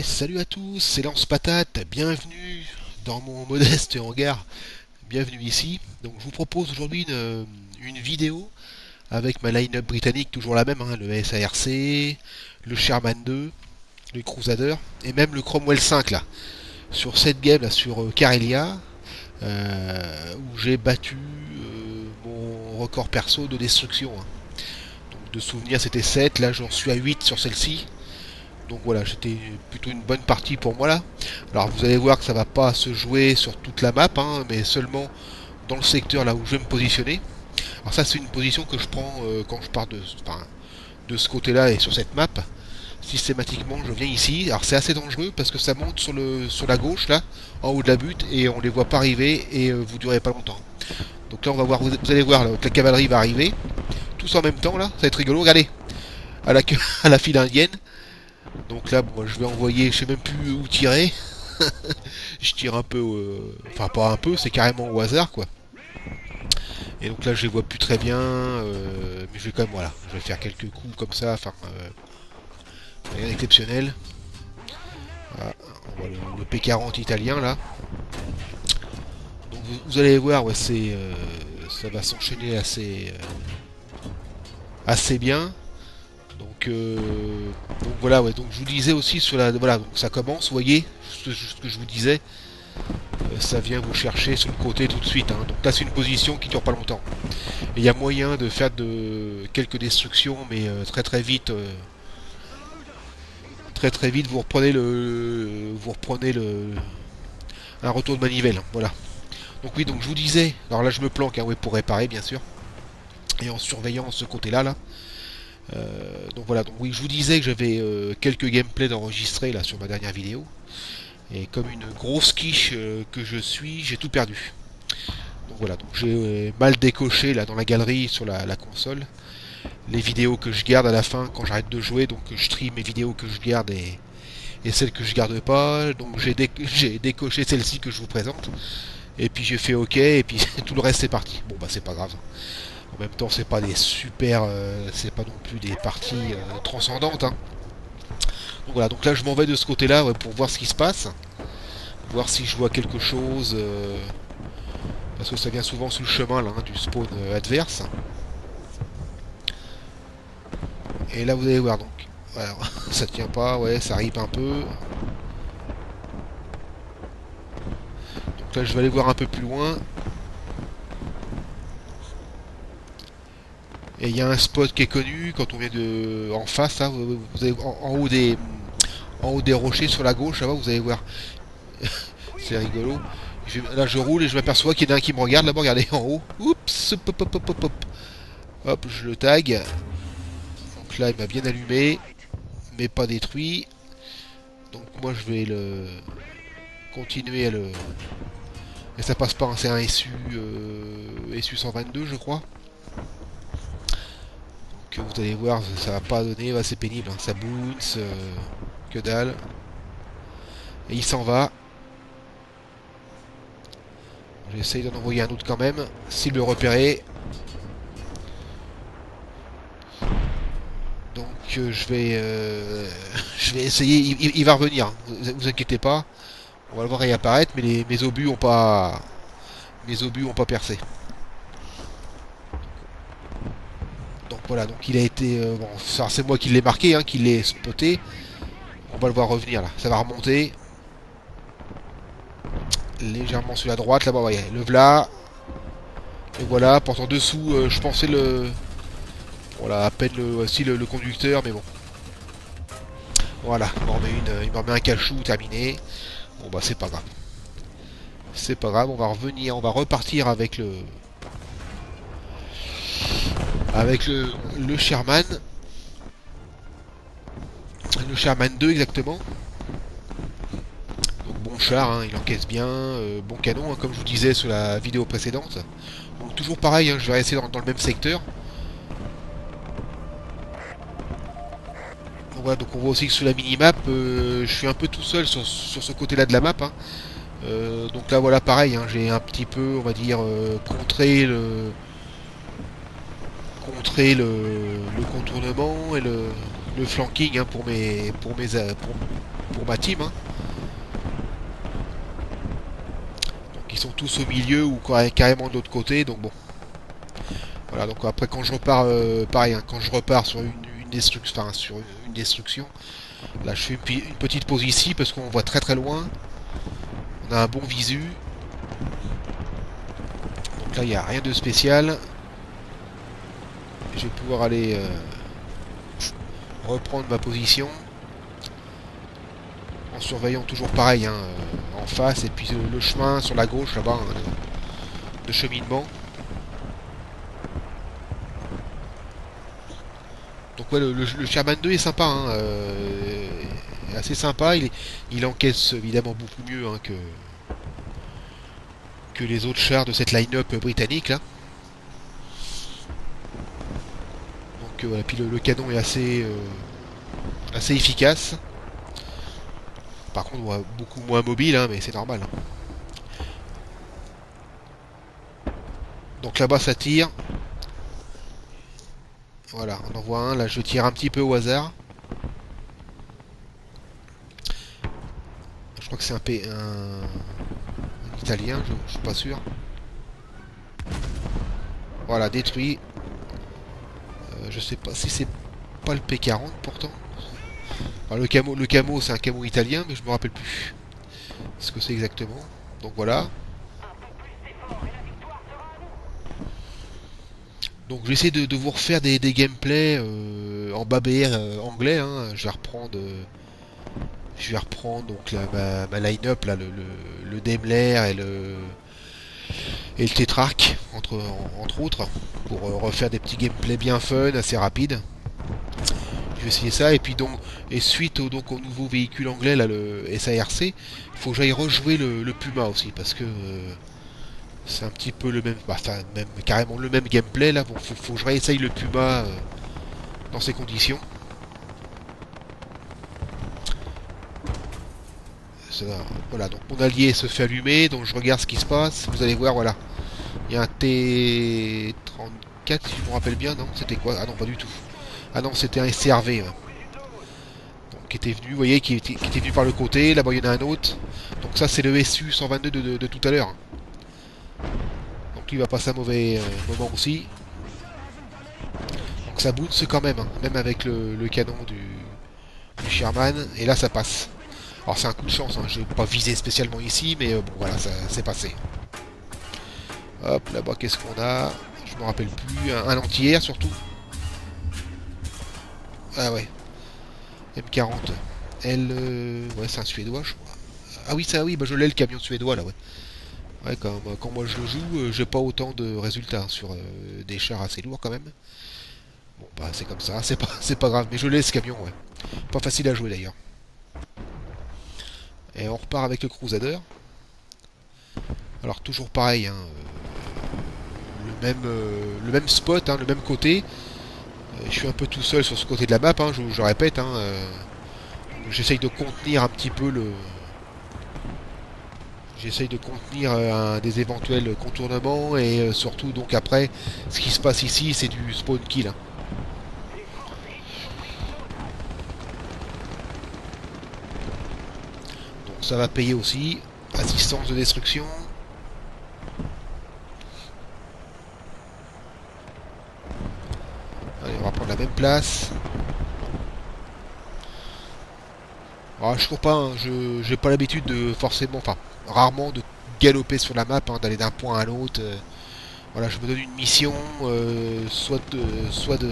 Salut à tous, c'est Lance Patate, bienvenue dans mon modeste hangar, bienvenue ici. Donc je vous propose aujourd'hui une vidéo avec ma line-up britannique, toujours la même, hein, le SARC, le Sherman 2, le Crusader et même le Cromwell 5 là, sur cette game là, sur Karelia, où j'ai battu mon record perso de destruction, hein. Donc de souvenir c'était 7, là j'en suis à 8 sur celle-ci. Donc voilà, c'était plutôt une bonne partie pour moi là. Alors vous allez voir que ça va pas se jouer sur toute la map, hein, mais seulement dans le secteur là où je vais me positionner. Alors ça c'est une position que je prends quand je pars de ce côté-là et sur cette map. Systématiquement je viens ici. Alors c'est assez dangereux parce que ça monte sur la gauche là, en haut de la butte, et on les voit pas arriver et vous durez pas longtemps. Donc là on va voir, vous allez voir là, que la cavalerie va arriver, tous en même temps là, ça va être rigolo, regardez, à la, à la file indienne. Donc là, bon, je vais envoyer, je sais même plus où tirer. Je tire un peu, enfin pas un peu, c'est carrément au hasard quoi. Et donc là, je les vois plus très bien, mais je vais quand même, voilà, je vais faire quelques coups comme ça, enfin, rien d'exceptionnel. Voilà, on voit le P40 italien là. Donc vous allez voir, ouais, ça va s'enchaîner assez bien. Donc voilà, ouais, donc je vous disais aussi sur la, voilà, donc ça commence, vous voyez, ce que je vous disais. Ça vient vous chercher sur le côté tout de suite, hein. Donc là c'est une position qui dure pas longtemps. Et il y a moyen de faire quelques destructions, mais très vite, très vite vous reprenez un retour de manivelle, hein. Voilà. Donc oui, donc je vous disais, alors là je me planque, hein, ouais, pour réparer bien sûr, et en surveillant ce côté-là là. Donc voilà, donc oui, je vous disais que j'avais quelques gameplays d'enregistrer là sur ma dernière vidéo. Et comme une grosse quiche que je suis, j'ai tout perdu. Donc voilà, donc j'ai mal décoché là dans la galerie sur la console les vidéos que je garde à la fin quand j'arrête de jouer. Donc je trie mes vidéos que je garde et celles que je garde pas. Donc j'ai décoché celle-ci que je vous présente. Et puis j'ai fait OK et puis tout le reste c'est parti. Bon bah c'est pas grave. En même temps c'est pas des super, c'est pas non plus des parties transcendantes, hein. Donc voilà, donc là je m'en vais de ce côté-là, ouais, pour voir ce qui se passe, voir si je vois quelque chose. Parce que ça vient souvent sous le chemin là, hein, du spawn adverse. Et là vous allez voir donc. Voilà, ça tient pas, ouais, ça rip un peu. Donc là je vais aller voir un peu plus loin. Et il y a un spot qui est connu quand on vient de en face, là, vous avez en haut des rochers sur la gauche, là-bas, vous allez voir. C'est rigolo. Là je roule et je m'aperçois qu'il y en a un qui me regarde là-bas, regardez en haut. Oups, hop, hop, hop, hop, hop. Hop, je le tag. Donc là il m'a bien allumé, mais pas détruit. Donc moi je vais le continuer à le. Et ça passe pas, hein, c'est un SU 122 je crois. Donc vous allez voir, ça va pas donner, ouais, c'est pénible, hein, ça bounce, que dalle. Et il s'en va. J'essaye d'en envoyer un autre quand même, cible repérée. Donc je vais essayer, il va revenir, hein, vous inquiétez pas. On va le voir réapparaître, mais mes obus ont pas percé. Donc voilà, donc il a été, bon, c'est moi qui l'ai marqué, hein, qui l'ai spoté. On va le voir revenir là, ça va remonter légèrement sur la droite là-bas, voyez, le v'là. Et voilà, portant dessous, je pensais le, voilà, à peine aussi le conducteur, mais bon. Voilà, il m'en remet un cachou, terminé. Bon bah c'est pas grave. C'est pas grave, on va revenir, on va repartir avec le Sherman. Le Sherman 2 exactement. Donc bon char, hein, il encaisse bien, bon canon, hein, comme je vous disais sur la vidéo précédente. Donc toujours pareil, hein, je vais rester dans le même secteur. Donc, voilà, donc on voit aussi que sur la minimap, je suis un peu tout seul sur ce côté-là de la map, hein. Donc là voilà pareil, hein, j'ai un petit peu, on va dire, contrer le contournement et le flanking, hein, pour ma team. Hein. Donc ils sont tous au milieu ou carrément de l'autre côté. Donc bon. Voilà, donc après quand je repars, pareil, hein, quand je repars sur une destruction, enfin sur une destruction, là je fais une petite pause ici parce qu'on voit très très loin. On a un bon visu. Donc là il n'y a rien de spécial. Je vais pouvoir aller reprendre ma position en surveillant toujours pareil, hein, en face, et puis le chemin sur la gauche là-bas, hein, de cheminement. Donc ouais, le Sherman 2 est sympa, hein, est assez sympa. Il encaisse évidemment beaucoup mieux, hein, que les autres chars de cette line-up britannique là. Donc voilà, puis le canon est assez efficace. Par contre, ouais, beaucoup moins mobile, hein, mais c'est normal. Hein. Donc là-bas, ça tire. Voilà, on en voit un. Là, je tire un petit peu au hasard. Je crois que c'est un italien, je suis pas sûr. Voilà, détruit. Je sais pas si c'est pas le P40 pourtant. Alors, le camo c'est un camo italien, mais je me rappelle plus ce que c'est exactement. Donc voilà. Donc je vais essayer de vous refaire des gameplays en BABR anglais. Hein. Je vais reprendre donc ma line-up là, le Daimler et le Tetrarch entre autres, pour refaire des petits gameplays bien fun, assez rapides. Je vais essayer ça, et puis donc, et suite donc au nouveau véhicule anglais là, le SARC, il faut que j'aille rejouer le Puma aussi, parce que c'est un petit peu le même, enfin même carrément le même gameplay là. Bon, faut que je réessaye le Puma dans ces conditions. Ça, voilà, donc mon allié se fait allumer, donc je regarde ce qui se passe. Vous allez voir, voilà, il y a un T34 si je me rappelle bien, non? C'était quoi? Ah non, pas du tout. Ah non, c'était un SCRV. Ouais. Donc, qui était venu, vous voyez, qui était venu par le côté. Là-bas, il y en a un autre. Donc ça, c'est le SU 122 de tout à l'heure. Donc lui, il va passer un mauvais moment aussi. Donc ça bounce quand même, hein, même avec le canon du Sherman. Et là, ça passe. Alors c'est un coup de chance, hein. Je n'ai pas visé spécialement ici, mais bon, voilà, ça s'est passé. Hop, là-bas, qu'est-ce qu'on a? Je me rappelle plus. Un anti-air, surtout. Ah ouais. M40. Ouais, c'est un suédois, je crois. Ah oui, ça, oui, bah je l'ai, le camion suédois, là, ouais. Ouais, quand moi je le joue, j'ai pas autant de résultats, hein, sur des chars assez lourds, quand même. Bon, bah c'est comme ça, c'est pas grave. Mais je l'ai, ce camion, ouais. Pas facile à jouer, d'ailleurs. Et on repart avec le Crusader. Alors, toujours pareil, hein, le même spot, hein, le même côté. Je suis un peu tout seul sur ce côté de la map, hein, je répète. Hein, j'essaye de contenir un petit peu le... J'essaye de contenir des éventuels contournements, et surtout, donc après, ce qui se passe ici, c'est du spawn kill. Hein. Donc ça va payer aussi. Assistance de destruction. Allez, on va prendre la même place. Alors, je cours pas, hein, je n'ai pas l'habitude de forcément, enfin rarement de galoper sur la map, hein, d'aller d'un point à l'autre. Voilà, je me donne une mission, soit de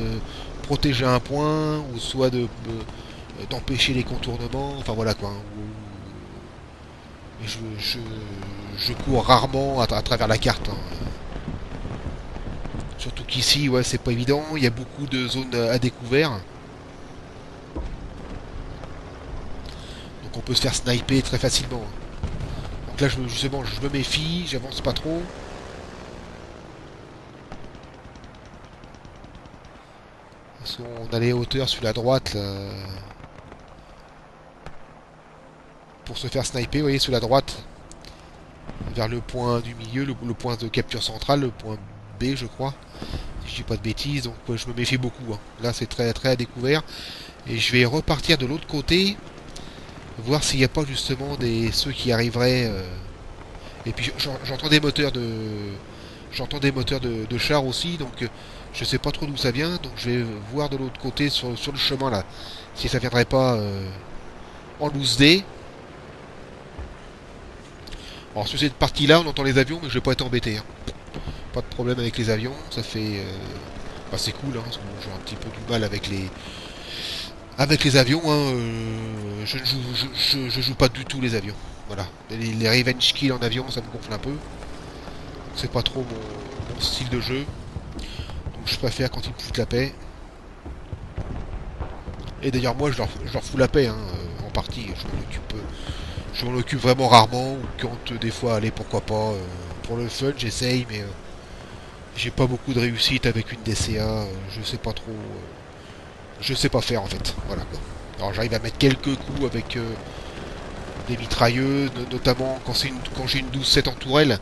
protéger un point, ou soit d'empêcher les contournements. Enfin voilà quoi. Hein, je cours rarement à travers la carte. Hein. Surtout qu'ici, ouais, c'est pas évident. Il y a beaucoup de zones à découvert. Donc on peut se faire sniper très facilement. Hein. Donc là, justement, je me méfie, j'avance pas trop. Parce qu'on a les hauteurs sur la droite là, pour se faire sniper, vous voyez, sur la droite, vers le point du milieu, le point de capture centrale, le point B, je crois, si je dis pas de bêtises. Donc ouais, je me méfie beaucoup. Hein. Là, c'est très très à découvert. Et je vais repartir de l'autre côté voir s'il n'y a pas justement ceux qui arriveraient. Et puis j'entends des moteurs de chars aussi, donc je sais pas trop d'où ça vient, donc je vais voir de l'autre côté sur le chemin là, si ça viendrait pas en loose day. Alors sur cette partie là on entend les avions, mais je vais pas être embêté, hein. Pas de problème avec les avions, ça fait bah, c'est cool, hein, parce que bon, j'ai un petit peu du mal avec les avions, hein, je joue pas du tout les avions. Voilà. Les revenge kills en avion, ça me gonfle un peu. C'est pas trop mon style de jeu. Donc je préfère quand ils me foutent la paix. Et d'ailleurs moi je leur fous la paix, hein, en partie. Je m'en occupe vraiment rarement. Ou quand des fois, allez pourquoi pas. Pour le fun j'essaye, mais j'ai pas beaucoup de réussite avec une DCA. Je sais pas trop. Je sais pas faire en fait. Voilà quoi. Alors j'arrive à mettre quelques coups avec des mitrailleuses, notamment quand j'ai une 12-7 en tourelle.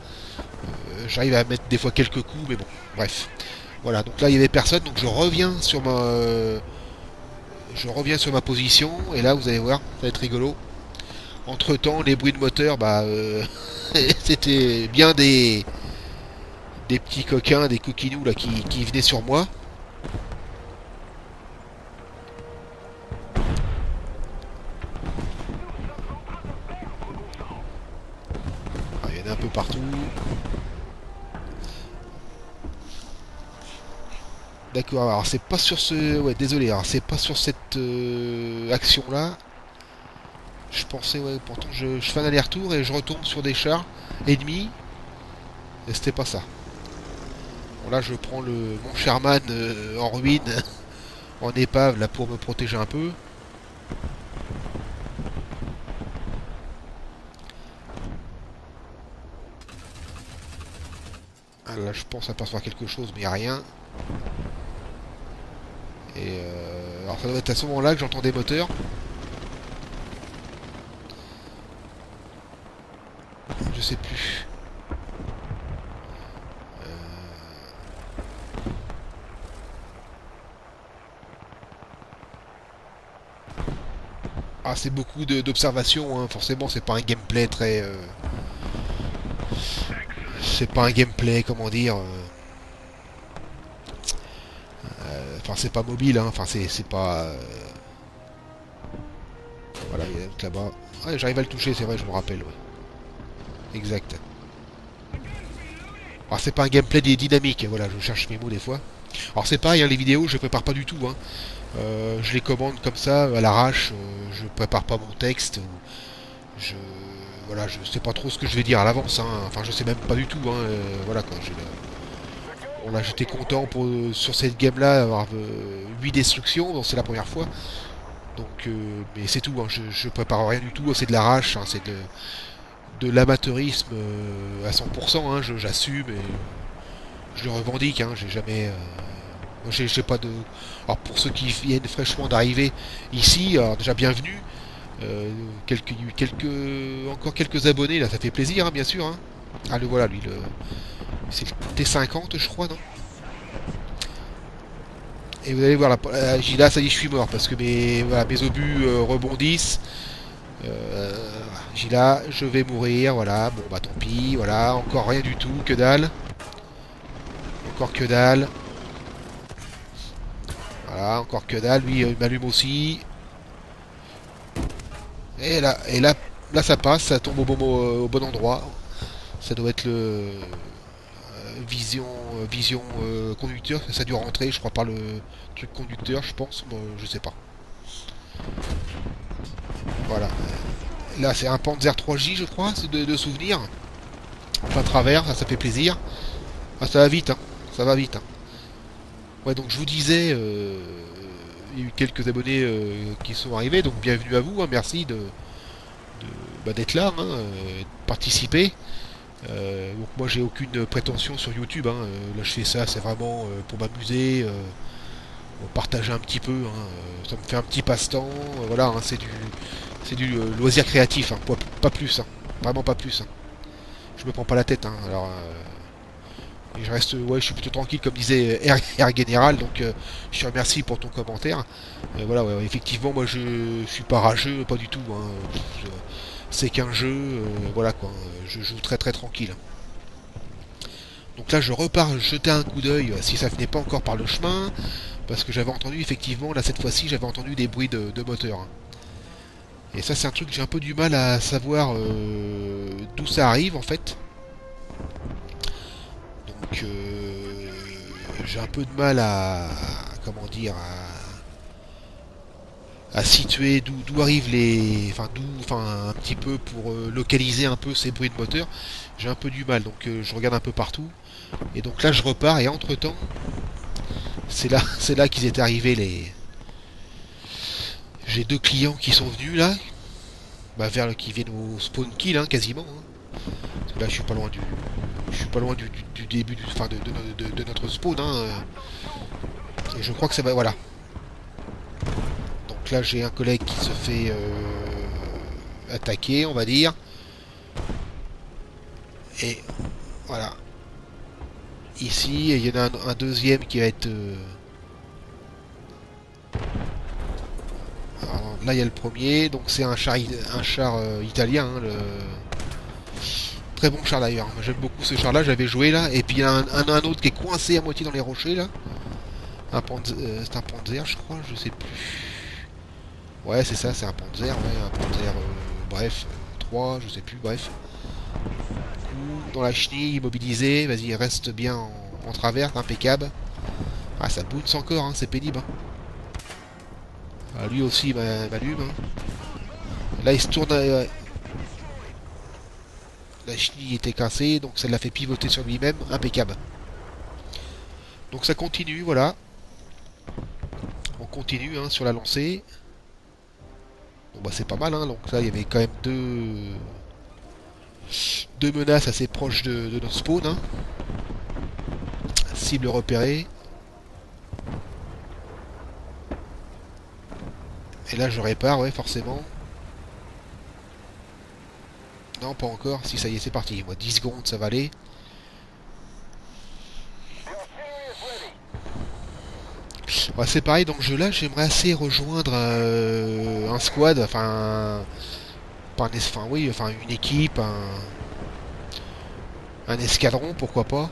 J'arrive à mettre des fois quelques coups, mais bon, bref. Voilà, donc là il y avait personne, donc je reviens sur ma position, et là vous allez voir, ça va être rigolo. Entre temps, les bruits de moteur, bah, c'était bien des petits coquins, des coquinous là qui venaient sur moi. Ah, il y en a un peu partout. D'accord, alors c'est pas sur ce... Ouais, désolé, alors c'est pas sur cette action-là. Je pensais, ouais, pourtant je fais un aller-retour et je retombe sur des chars ennemis. Et c'était pas ça. Bon, là je prends mon Sherman en ruine, en épave, là pour me protéger un peu. Ah, là je pense apercevoir quelque chose, mais il n'y a rien. Et alors ça doit être à ce moment-là que j'entends des moteurs. Je sais plus. Ah, c'est beaucoup d'observations, hein. Forcément c'est pas un gameplay très... c'est pas un gameplay, comment dire... Enfin c'est pas mobile, hein. Enfin c'est pas... Voilà, il y a un autre là-bas. Ouais, j'arrive à le toucher, c'est vrai, je me rappelle, ouais. Exact. Alors c'est pas un gameplay dynamique, voilà, je cherche mes mots des fois. Alors c'est pareil, hein, les vidéos, je prépare pas du tout, hein. Je les commande comme ça, à l'arrache, je prépare pas mon texte. Je... Voilà, je sais pas trop ce que je vais dire à l'avance, hein. Enfin je sais même pas du tout, hein. Voilà quoi, bon, là j'étais content sur cette game là avoir 8 destructions, donc c'est la première fois. Donc, mais c'est tout, hein. Je prépare rien du tout, c'est de l'arrache, hein. C'est de l'amateurisme à 100%, hein. J'assume et je le revendique, hein. J'ai jamais... moi, j'ai pas de... Alors pour ceux qui viennent fraîchement d'arriver ici, alors déjà bienvenue. Encore quelques abonnés, là ça fait plaisir, hein, bien sûr, hein. Ah le voilà, lui, c'est le T50 je crois, non? Et vous allez voir, là ça y est, je suis mort, parce que voilà, mes obus rebondissent. Là, je vais mourir, voilà, bon bah tant pis, voilà, encore rien du tout, que dalle. Encore que dalle. Voilà, encore que dalle, lui il m'allume aussi. Et là ça passe, ça tombe au bon endroit. Ça doit être le vision conducteur, ça a dû rentrer, je crois, par le truc conducteur, je pense, bon, je sais pas. Voilà. Là c'est un Panzer 3J, je crois, c'est de souvenir. En plein travers, ça fait plaisir. Ah, ça va vite, hein. Ça va vite, hein. Ouais, donc je vous disais, il y a eu quelques abonnés qui sont arrivés, donc bienvenue à vous, hein. Merci d'être là, hein, de participer. Donc moi j'ai aucune prétention sur YouTube, hein. Là je fais ça, c'est vraiment pour m'amuser, partager un petit peu, hein. Ça me fait un petit passe-temps, voilà, hein. C'est du loisir créatif, hein. Pas plus, hein. Vraiment pas plus, hein. Je me prends pas la tête, hein. Alors Et je reste, ouais, je suis plutôt tranquille comme disait Air Général, donc je te remercie pour ton commentaire. Voilà, ouais, effectivement, moi je suis pas rageux, pas du tout, hein. C'est qu'un jeu, voilà quoi, je joue très très tranquille. Donc là je repars jeter un coup d'œil si ça venait pas encore par le chemin, parce que j'avais entendu effectivement, là cette fois-ci j'avais entendu des bruits de moteur. Et ça c'est un truc que j'ai un peu du mal à savoir d'où ça arrive en fait. Donc j'ai un peu de mal à comment dire à situer d'où arrivent les enfin un petit peu pour localiser un peu ces bruits de moteur. J'ai un peu du mal donc je regarde un peu partout et donc là je repars et entre temps c'est là qu'ils étaient arrivés les j'ai deux clients qui sont venus là vers qui viennent au spawn kill hein, quasiment hein. Parce que là je suis pas loin du début de notre spawn hein. Et je crois que ça va voilà. Donc là j'ai un collègue qui se fait attaquer on va dire et voilà ici il y en a un deuxième qui va être alors, là il y a le premier donc c'est un char italien hein, très bon char d'ailleurs j'aime beaucoup ce char là j'avais joué là et puis il y a un autre qui est coincé à moitié dans les rochers là c'est un Panzer je crois je sais plus ouais c'est ça c'est un Panzer ouais un Panzer bref 3 je sais plus bref dans la chenille immobilisé vas-y reste bien en travers impeccable ah ça bounce encore hein, c'est pénible hein. Ah, lui aussi m'allume hein. Là il se tourne la chenille était cassée donc ça l'a fait pivoter sur lui-même impeccable donc ça continue voilà on continue hein, sur la lancée bon bah c'est pas mal hein. Donc là il y avait quand même deux menaces assez proches de notre spawn hein. Cible repérée et là je répare ouais forcément non pas encore si ça y est c'est parti moi 10 secondes ça va aller ouais, c'est pareil dans le jeu là j'aimerais assez rejoindre un squad enfin oui enfin une équipe un escadron pourquoi pas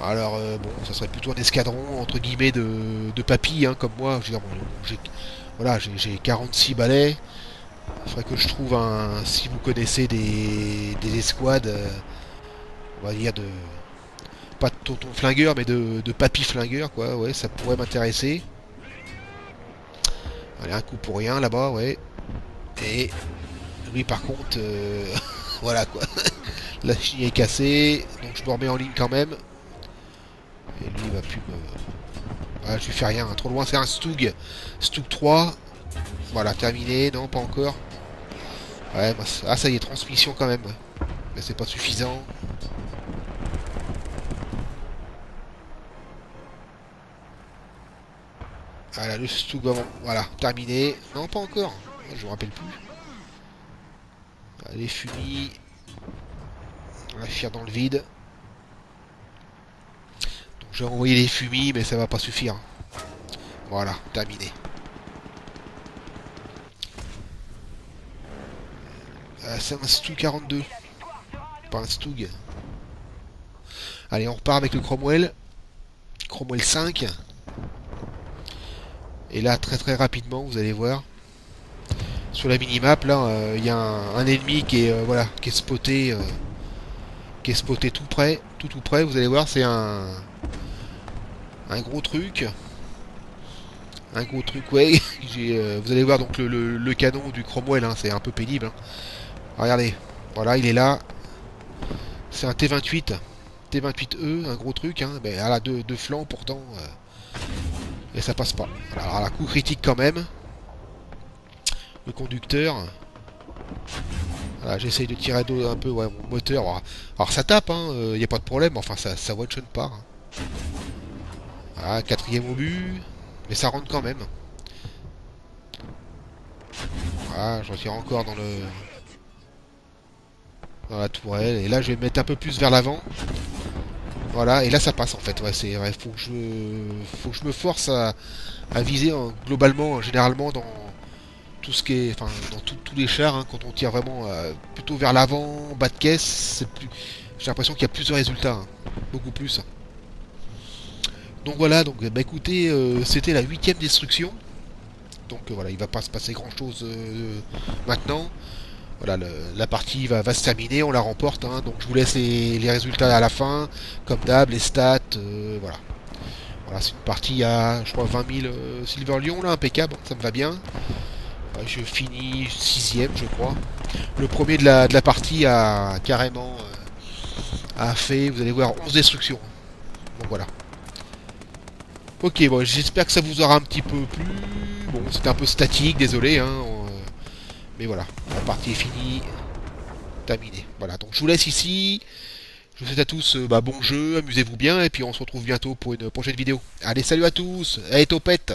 alors bon ça serait plutôt un escadron entre guillemets de papy hein, comme moi je veux dire, bon, voilà j'ai 46 balais il faudrait que je trouve un si vous connaissez des escouades on va dire de pas de tonton flingueur mais de papy flingueur quoi ouais ça pourrait m'intéresser allez un coup pour rien là-bas ouais et lui par contre voilà quoi la chenille est cassée donc je me remets en ligne quand même et lui il va plus me ah, je lui fais rien, hein. Trop loin, c'est un Stug. Stug 3. Voilà, terminé. Non, pas encore. Ouais, bah, ah, ça y est, transmission quand même. Mais c'est pas suffisant. Voilà, le Stug avant. Voilà, terminé. Non, pas encore. Je me rappelle plus. Les fumis. On va faire dans le vide. Donc j'ai envoyé les fumis, mais ça va pas suffire. Voilà, terminé. C'est un Stug 42. Pas un Stug. Allez, on repart avec le Cromwell. Cromwell 5. Et là, très très rapidement, vous allez voir. Sur la minimap, là, il y a un ennemi qui est, voilà, qui est spoté tout près. Tout près, vous allez voir, c'est un gros truc. Un gros truc, ouais. Vous allez voir donc le canon du Cromwell, hein, c'est un peu pénible. Hein. Regardez, voilà, il est là. C'est un T28. T28E, un gros truc, hein. Ben, à la deux flancs pourtant. Et ça passe pas. Alors, la coup critique quand même. Le conducteur. Voilà, j'essaye de tirer un peu ouais, mon moteur. Alors ça tape, il hein, n'y a pas de problème. Enfin, ça one-shot pas. Hein. Voilà, quatrième obus. Mais ça rentre quand même. Voilà, je retire encore dans la tourelle. Et là, je vais me mettre un peu plus vers l'avant. Voilà, et là ça passe en fait. Ouais, c'est vrai, faut que je me force à viser globalement, généralement dans tout ce qui est, enfin, dans tous les chars, hein, quand on tire vraiment plutôt vers l'avant, bas de caisse, c'est plus, j'ai l'impression qu'il y a plus de résultats, hein, beaucoup plus. Donc voilà, donc bah écoutez, c'était la huitième destruction. Donc voilà, il va pas se passer grand chose maintenant. Voilà, la partie va se terminer, on la remporte, hein, donc je vous laisse les résultats à la fin, comme d'hab, les stats, voilà. Voilà, c'est une partie à, je crois, 20 000 Silver Lion, là, impeccable, ça me va bien. Je finis sixième, je crois. Le premier de la partie a carrément a fait, vous allez voir, 11 destructions. Donc voilà. Ok, bon, j'espère que ça vous aura un petit peu plu. Bon, c'était un peu statique, désolé, hein, mais voilà, la partie est finie, terminée. Voilà, donc je vous laisse ici. Je vous souhaite à tous bah, bon jeu, amusez-vous bien, et puis on se retrouve bientôt pour une prochaine vidéo. Allez, salut à tous, allez, topette!